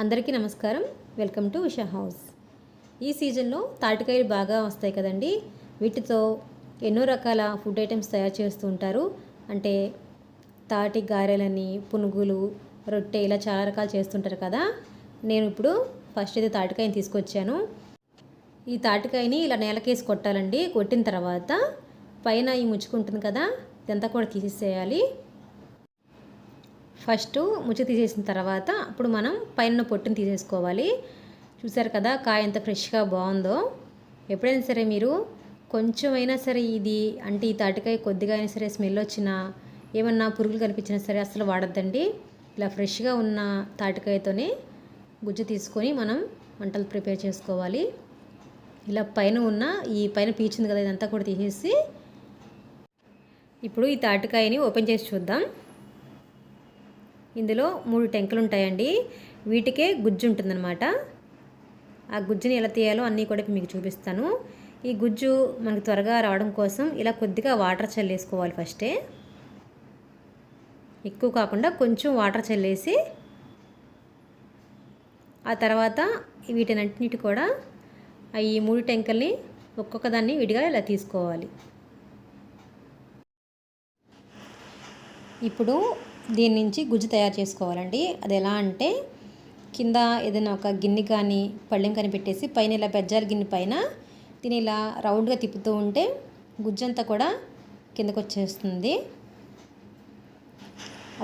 అందరికీ నమస్కారం. Welcome to Usha house. ఈ సీజన్లో తాటికాయలు బాగా వస్తాయి కదండి. వీటితో ఎన్నో రకాల ఫుడ్ ఐటమ్స్ తయారు చేస్తూ ఉంటారు. అంటే తాటి గారెలని, పునుగులు, రొట్టె ఇలా చాలా రకాలు చేస్తుంటారు కదా. నేను ఇప్పుడు ఫస్ట్ అయితే తాటికాయని తీసుకొచ్చాను. ఈ తాటికాయని ఇలా నేలకేసి కొట్టాలండి. కొట్టిన తర్వాత పైన ఈ ముచ్చుకుంటుంది కదా, ఇదంతా కూడా తీసేసేయాలి. ఫస్ట్ ముచ్చ తీసేసిన తర్వాత అప్పుడు మనం పైన పొట్టుని తీసేసుకోవాలి. చూసారు కదా కాయ ఎంత ఫ్రెష్గా బాగుందో. ఎప్పుడైనా సరే మీరు కొంచెమైనా సరే ఇది అంటే ఈ తాటికాయ కొద్దిగా అయినా సరే స్మెల్ వచ్చినా ఏమన్నా పురుగులు కనిపించినా సరే అసలు వాడద్దండి. ఇలా ఫ్రెష్గా ఉన్న తాటికాయతోనే గుజ్జు తీసుకొని మనం వంటలు ప్రిపేర్ చేసుకోవాలి. ఇలా పైన ఉన్న ఈ పైన పీచుంది కదా, ఇదంతా కూడా తీసేసి ఇప్పుడు ఈ తాటికాయని ఓపెన్ చేసి చూద్దాం. ఇందులో 3 టెంకలు ఉంటాయండి. వీటికే గుజ్జు ఉంటుందన్నమాట. ఆ గుజ్జుని ఎలా తీయాలో అన్నీ కూడా మీకు చూపిస్తాను. ఈ గుజ్జు మనకు త్వరగా రావడం కోసం ఇలా కొద్దిగా వాటర్ చల్లేసుకోవాలి. ఫస్టే ఎక్కువ కాకుండా కొంచెం వాటర్ చల్లేసి ఆ తర్వాత వీటినన్నిటి కూడా ఈ 3 టెంకల్ని ఒక్కొక్క దాన్ని విడిగా ఇలా తీసుకోవాలి. ఇప్పుడు దీని నుంచి గుజ్జు తయారు చేసుకోవాలండి. అది ఎలా అంటే కింద ఏదైనా ఒక గిన్నె కానీ పళ్ళెం కానీ పెట్టేసి పైన ఇలా బెజ్జాల గిన్నె పైన దీన్ని ఇలా రౌండ్గా తిప్పుతూ ఉంటే గుజ్జంతా కూడా కిందకు వచ్చేస్తుంది.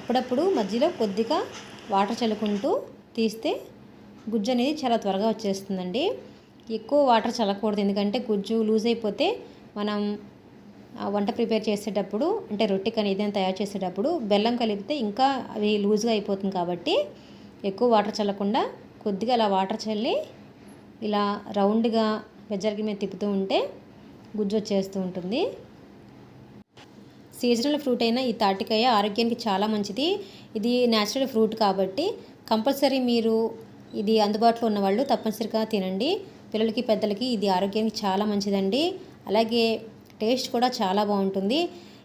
అప్పుడప్పుడు మధ్యలో కొద్దిగా వాటర్ చల్లుకుంటూ తీస్తే గుజ్జు అనేది చాలా త్వరగా వచ్చేస్తుందండి. ఎక్కువ వాటర్ చల్లకూడదు, ఎందుకంటే గుజ్జు లూజ్ అయిపోతే మనం వంట ప్రిపేర్ చేసేటప్పుడు అంటే రొట్టె కానీ ఏదైనా తయారు చేసేటప్పుడు బెల్లం కలిపితే ఇంకా అవి లూజ్గా అయిపోతుంది. కాబట్టి ఎక్కువ వాటర్ చల్లకుండా కొద్దిగా అలా వాటర్ చల్లి ఇలా రౌండ్గా బెజ్జాలకి మీద తిప్పుతూ ఉంటే గుజ్జు వచ్చేస్తూ ఉంటుంది. సీజనల్ ఫ్రూట్ అయిన ఈ తాటికాయ ఆరోగ్యానికి చాలా మంచిది. ఇది న్యాచురల్ ఫ్రూట్ కాబట్టి కంపల్సరీ మీరు ఇది అందుబాటులో ఉన్నవాళ్ళు తప్పనిసరిగా తినండి. పిల్లలకి పెద్దలకి ఇది ఆరోగ్యానికి చాలా మంచిదండి. అలాగే టేస్ట్ కూడా చాలా బాగుంటుంది.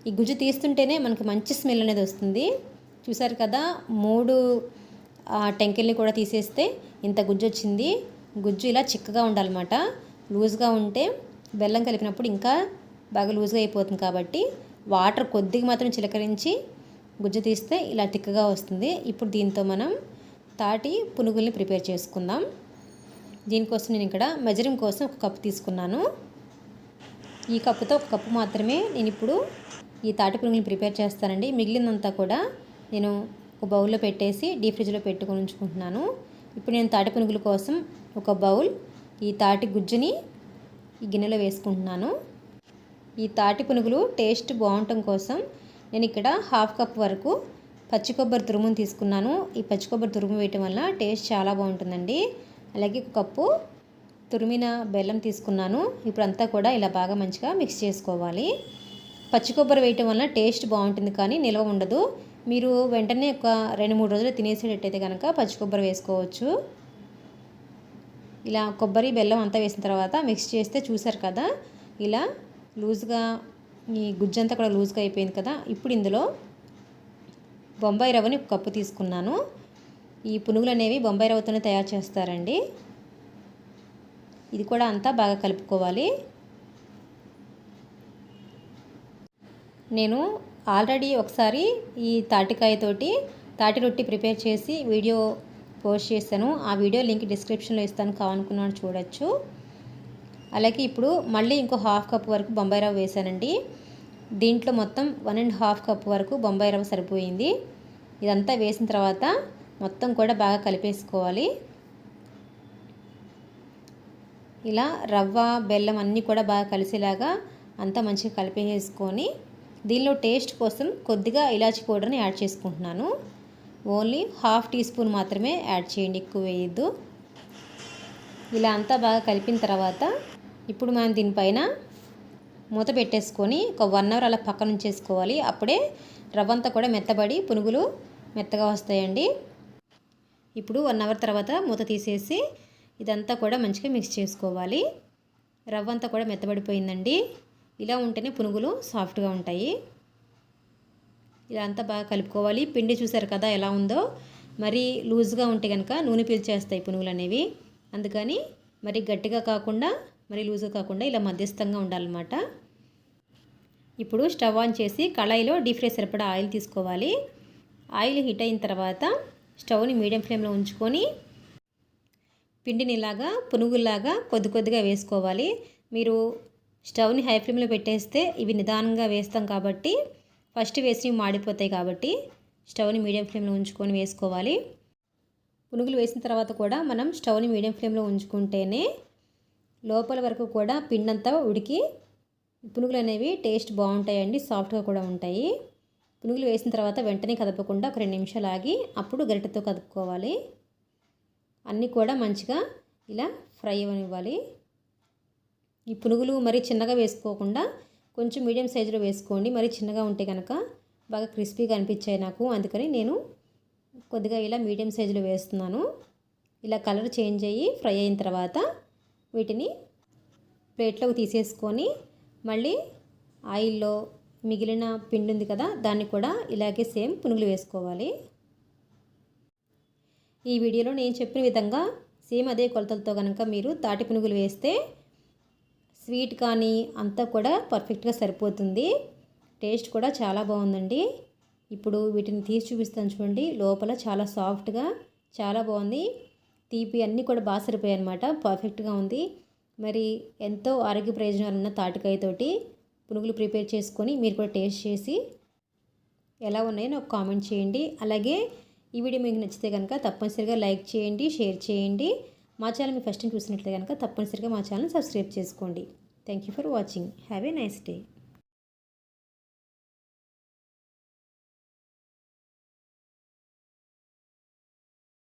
ఈ గుజ్జు తీస్తుంటేనే మనకి మంచి స్మెల్ అనేది వస్తుంది. చూసారు కదా, 3 టెంకెల్ని కూడా తీసేస్తే ఇంత గుజ్జు వచ్చింది. గుజ్జు ఇలా చిక్కగా ఉండాలన్నమాట. లూజ్గా ఉంటే బెల్లం కలిపినప్పుడు ఇంకా బాగా లూజ్గా అయిపోతుంది. కాబట్టి వాటర్ కొద్దిగా మాత్రం చిలకరించి గుజ్జు తీస్తే ఇలా తిక్కగా వస్తుంది. ఇప్పుడు దీంతో మనం తాటి పునుగుల్ని ప్రిపేర్ చేసుకుందాం. దీనికోసం నేను ఇక్కడ మెజరింగ్ కోసం 1 కప్పు తీసుకున్నాను. ఈ కప్పుతో 1 కప్పు మాత్రమే నేను ఇప్పుడు ఈ తాటి పునుగుని ప్రిపేర్ చేస్తానండి. మిగిలినంతా కూడా నేను ఒక బౌల్లో పెట్టేసి డీప్ ఫ్రిడ్జ్లో పెట్టుకొని ఉంచుకుంటున్నాను. ఇప్పుడు నేను తాటి పునుగుల కోసం ఒక బౌల్ ఈ తాటి గుజ్జుని ఈ గిన్నెలో వేసుకుంటున్నాను. ఈ తాటి పునుగులు టేస్ట్ బాగుండటం కోసం నేను ఇక్కడ 1/2 కప్ వరకు పచ్చి కొబ్బరి తురుముని తీసుకున్నాను. ఈ పచ్చి కొబ్బరి తురుము వేయటం వల్ల టేస్ట్ చాలా బాగుంటుందండి. అలాగే 1 కప్పు తురిమిన బెల్లం తీసుకున్నాను. ఇప్పుడు అంతా కూడా ఇలా బాగా మంచిగా మిక్స్ చేసుకోవాలి. పచ్చి కొబ్బరి వేయటం వల్ల టేస్ట్ బాగుంటుంది, కానీ నిల్వ ఉండదు. మీరు వెంటనే ఒక 2-3 రోజులు తినేసేటట్టయితే కనుక పచ్చి కొబ్బరి వేసుకోవచ్చు. ఇలా కొబ్బరి బెల్లం అంతా వేసిన తర్వాత మిక్స్ చేస్తే చూసారు కదా, ఇలా లూజ్గా ఈ గుజ్జంతా కూడా లూజ్గా అయిపోయింది కదా. ఇప్పుడు ఇందులో బొంబాయి రవ్వని 1 కప్పు తీసుకున్నాను. ఈ పునుగులు అనేవి బొంబాయి రవ్వతోనే తయారు చేస్తారండి. ఇది కూడా అంతా బాగా కలుపుకోవాలి. నేను ఆల్రెడీ ఒకసారి ఈ తాటికాయతోటి తాటి రొట్టి ప్రిపేర్ చేసి వీడియో పోస్ట్ చేశాను. ఆ వీడియో లింక్ డిస్క్రిప్షన్లో ఇస్తాను, కావాలనుకున్నాను చూడొచ్చు. అలాగే ఇప్పుడు మళ్ళీ ఇంకో 1/2 కప్ వరకు బొంబాయి రవ్వ వేసానండి. దీంట్లో మొత్తం 1.5 కప్ వరకు బొంబాయి రవ్వ సరిపోయింది. ఇదంతా వేసిన తర్వాత మొత్తం కూడా బాగా కలిపేసుకోవాలి. ఇలా రవ్వ బెల్లం అన్నీ కూడా బాగా కలిసేలాగా అంతా మంచిగా కలిపేసుకొని దీనిలో టేస్ట్ కోసం కొద్దిగా ఇలాచీ పౌడర్ని యాడ్ చేసుకుంటున్నాను. ఓన్లీ 1/2 టీ స్పూన్ మాత్రమే యాడ్ చేయండి, ఎక్కువ వేయద్దు. ఇలా అంతా బాగా కలిపిన తర్వాత ఇప్పుడు మనం దీనిపైన మూత పెట్టేసుకొని ఒక 1 అవర్ అలా పక్కన ఉంచేసుకోవాలి. అప్పుడే రవ్వ అంతా కూడా మెత్తబడి పునుగులు మెత్తగా వస్తాయండి. ఇప్పుడు 1 అవర్ తర్వాత మూత తీసేసి ఇదంతా కూడా మంచిగా మిక్స్ చేసుకోవాలి. రవ్వ అంతా కూడా మెత్తబడిపోయిందండి. ఇలా ఉంటేనే పునుగులు సాఫ్ట్గా ఉంటాయి. ఇలా అంతా బాగా కలుపుకోవాలి. పిండి చూసారు కదా ఎలా ఉందో. మరీ లూజ్గా ఉంటే కనుక నూనె పీల్చేస్తాయి పునుగులు అనేవి. అందుకని మరి గట్టిగా కాకుండా మరి లూజ్గా కాకుండా ఇలా మధ్యస్థంగా ఉండాలన్నమాట. ఇప్పుడు స్టవ్ ఆన్ చేసి కళాయిలో డీప్ ఫ్రై సరిపడా ఆయిల్ తీసుకోవాలి. ఆయిల్ హీట్ అయిన తర్వాత స్టవ్ని మీడియం ఫ్లేమ్లో ఉంచుకొని పిండిని ఇలాగా పునుగుల్లాగా కొద్దిగా వేసుకోవాలి. మీరు స్టవ్ని హై ఫ్లేమ్లో పెట్టేస్తే ఇవి నిదానంగా వేస్తాం కాబట్టి ఫస్ట్ వేసినవి మాడిపోతాయి కాబట్టి స్టవ్ని మీడియం ఫ్లేమ్లో ఉంచుకొని వేసుకోవాలి. పునుగులు వేసిన తర్వాత కూడా మనం స్టవ్ని మీడియం ఫ్లేమ్లో ఉంచుకుంటేనే లోపల వరకు కూడా పిండంతా ఉడికి పునుగులు అనేవి టేస్ట్ బాగుంటాయండి, సాఫ్ట్గా కూడా ఉంటాయి. పునుగులు వేసిన తర్వాత వెంటనే కదపకుండా ఒక 2 నిమిషాలు ఆగి అప్పుడు గరిటెతో కదుపుకోవాలి. అన్నీ కూడా మంచిగా ఇలా ఫ్రై అవ్వనివ్వాలి. ఈ పునుగులు మరీ చిన్నగా వేసుకోకుండా కొంచెం మీడియం సైజులో వేసుకోండి. మరీ చిన్నగా ఉంటే కనుక బాగా క్రిస్పీగా అనిపించాయి నాకు, అందుకని నేను కొద్దిగా ఇలా మీడియం సైజులో వేస్తున్నాను. ఇలా కలర్ చేంజ్ అయ్యి ఫ్రై అయిన తర్వాత వీటిని ప్లేట్లోకి తీసేసుకొని మళ్ళీ ఆయిల్లో మిగిలిన పిండి ఉంది కదా దాన్ని కూడా ఇలాగే సేమ్ పునుగులు వేసుకోవాలి. ఈ వీడియోలో నేను చెప్పిన విధంగా సేమ్ అదే కొలతలతో కనుక మీరు తాటి పునుగులు వేస్తే స్వీట్ కానీ అంతా కూడా పర్ఫెక్ట్గా సరిపోతుంది. టేస్ట్ కూడా చాలా బాగుందండి. ఇప్పుడు వీటిని తీసి చూపిస్తాను చూడండి. లోపల చాలా సాఫ్ట్గా చాలా బాగుంది. తీపి అన్నీ కూడా బాగా సరిపోయాయి అన్నమాట, పర్ఫెక్ట్గా ఉంది. మరి ఎంతో ఆరోగ్య ప్రయోజనాలు ఉన్న తాటికాయతోటి పునుగులు ప్రిపేర్ చేసుకొని మీరు కూడా టేస్ట్ చేసి ఎలా ఉన్నాయో నాకు కామెంట్ చేయండి. అలాగే ఈ వీడియో మీకు నచ్చితే కనుక తప్పనిసరిగా లైక్ చేయండి, షేర్ చేయండి. మా ఛానల్ మీరు ఫస్ట్ టైం చూసినట్లయితే కనుక తప్పనిసరిగా మా ఛానల్ సబ్స్క్రైబ్ చేసుకోండి. Thank you for watching. Have a nice day.